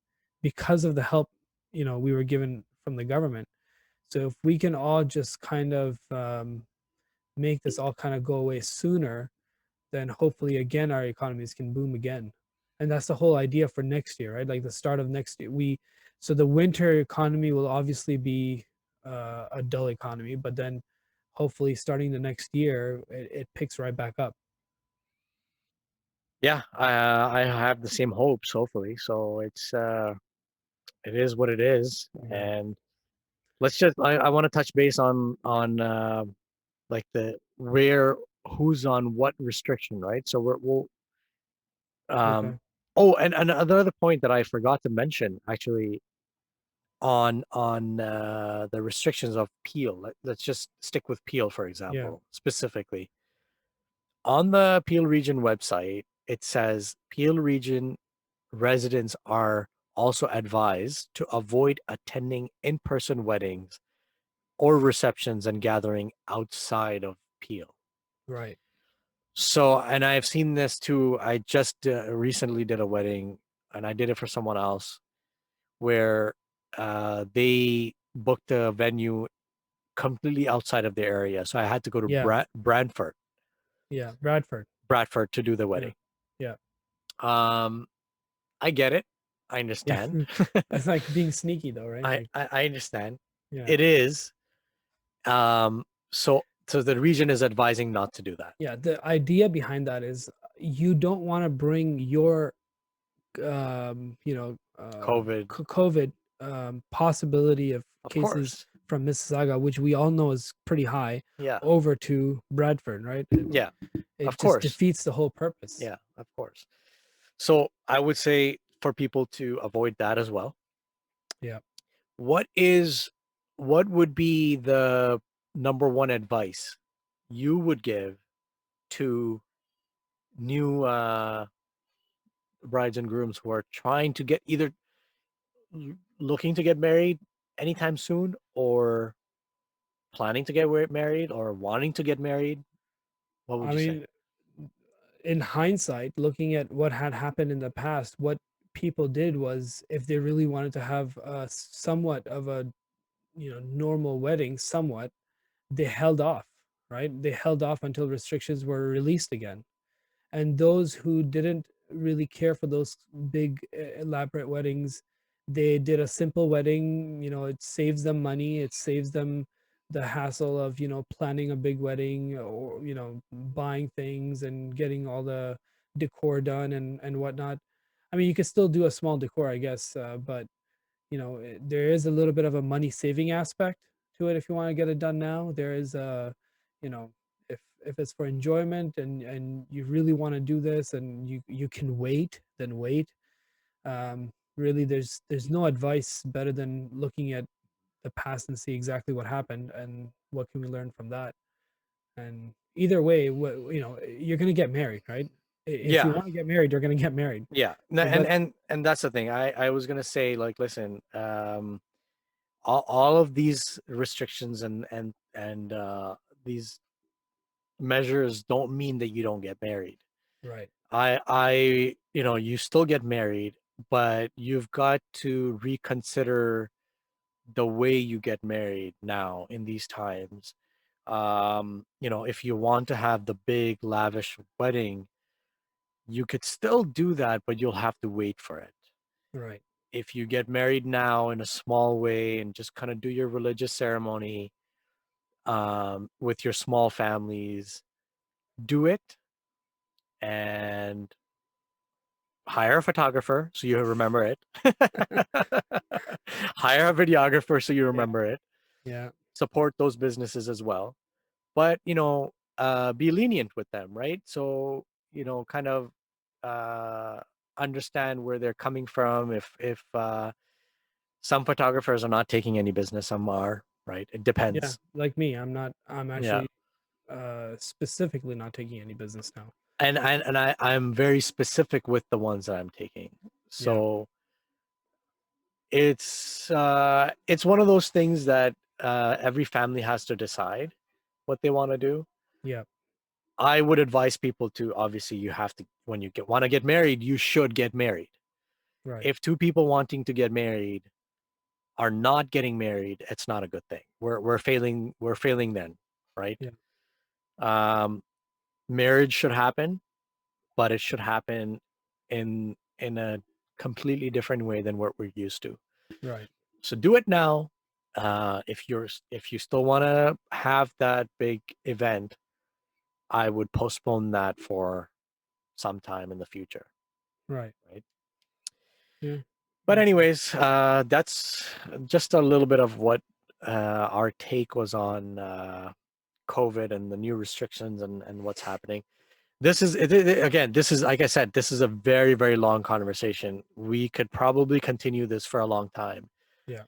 because of the help we were given from the government. So if we can all just kind of make this all kind of go away sooner, then hopefully again our economies can boom again. And that's the whole idea for next year, right? Like the start of next year, so the winter economy will obviously be a dull economy, but then hopefully starting the next year it picks right back up. Yeah, I have the same hopes, hopefully. So it is what it is, Yeah, and let's just I want to touch base on like the where who's on what restriction, right? So we'll okay, oh, and another point that I forgot to mention actually on the restrictions of Peel. Let's just stick with Peel for yeah, example, specifically on the Peel Region website. It says Peel Region residents are also advised to avoid attending in-person weddings or receptions and gathering outside of Peel. right, So, and I've seen this too. I just recently did a wedding, and I did it for someone else where they booked a venue completely outside of the area. So I had to go to yeah, yeah, Bradford, Bradford to do the yeah, wedding. yeah, Um, I get it. I yeah. understand. That's like being sneaky though, right? Like, I understand. yeah, It is. So the region is advising not to do that. yeah. The idea behind that is you don't want to bring your COVID, COVID possibility of of cases course. from Mississauga, which we all know is pretty high, Yeah. over to Bradford, right? Yeah. It Of just course. defeats the whole purpose. Yeah. Of course. So I would say for people to avoid that as well. Yeah. What is what would be the number one advice you would give to new brides and grooms who are trying to get either looking to get married anytime soon or planning to get married or wanting to get married? What would I you say? mean, in hindsight, looking at what had happened in the past, what people did was if they really wanted to have somewhat of a normal wedding, somewhat, they held off, right? They held off until restrictions were released again. And those who didn't really care for those big elaborate weddings, they did a simple wedding. It saves them money, it saves them the hassle of planning a big wedding, or buying things and getting all the decor done and whatnot. I mean, you could still do a small decor, I guess, but there is a little bit of a money saving aspect to it if you want to get it done now. There is a, you know, if it's for enjoyment and you really want to do this and you can wait, then wait. Really, there's no advice better than looking at the past and see exactly what happened and what can we learn from that. And either way, you're gonna get married, right? If you Yeah. want to get married, you're gonna get married. Yeah. So, but And that's the thing. I was gonna say, like, listen, all of these restrictions and these measures don't mean that you don't get married. right, You still get married, but you've got to reconsider the way you get married now in these times. If you want to have the big lavish wedding, you could still do that, but you'll have to wait for it. right. if you get married now in a small way and just kind of do your religious ceremony with your small families, do it and hire a photographer so you remember it. Hire a videographer so you Yeah. remember it. Yeah. Support those businesses as well. But, be lenient with them, right? So, kind of uh, understand where they're coming from. If some photographers are not taking any business, some are, right? It Yeah. depends. Like me, I'm Yeah. actually specifically not taking any business now. And I'm very specific with the ones that I'm taking. Yeah. So it's one of those things that every family has to decide what they want to do. Yeah. I would advise people to, obviously, you have to, when you want to get married, you should get married. Right. If two people wanting to get married are not getting married, it's not a good thing. We're failing then, right? Yeah. Um, Marriage should happen, but it should happen in a completely different way than what we're used to. Right. So do it now. If you still want to have that big event, I would postpone that for some time in the future, Right. right? Yeah. But Makes sense. anyways, that's just a little bit of what our take was on COVID and the new restrictions and what's happening. Again, this is, like I said, this is a very, very long conversation. We could probably continue this for a long time. Yeah.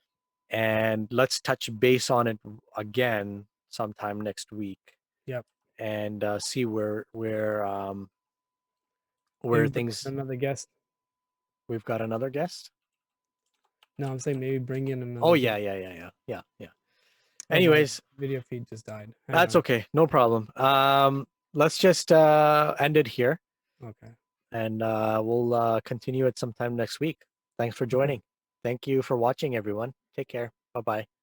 And let's touch base on it again sometime next week Yep. and see where Maybe bring things. in another guest. We've got another guest. No, I'm saying maybe bring in Oh another yeah, guest. yeah, yeah, yeah, yeah, yeah. Oh, my Anyways, video feed just died. Hang that's on. okay, no problem. Let's just end it here, Okay. and we'll continue it sometime next week. Thanks for Okay. joining. Thank you for watching, everyone. Take care. Bye bye.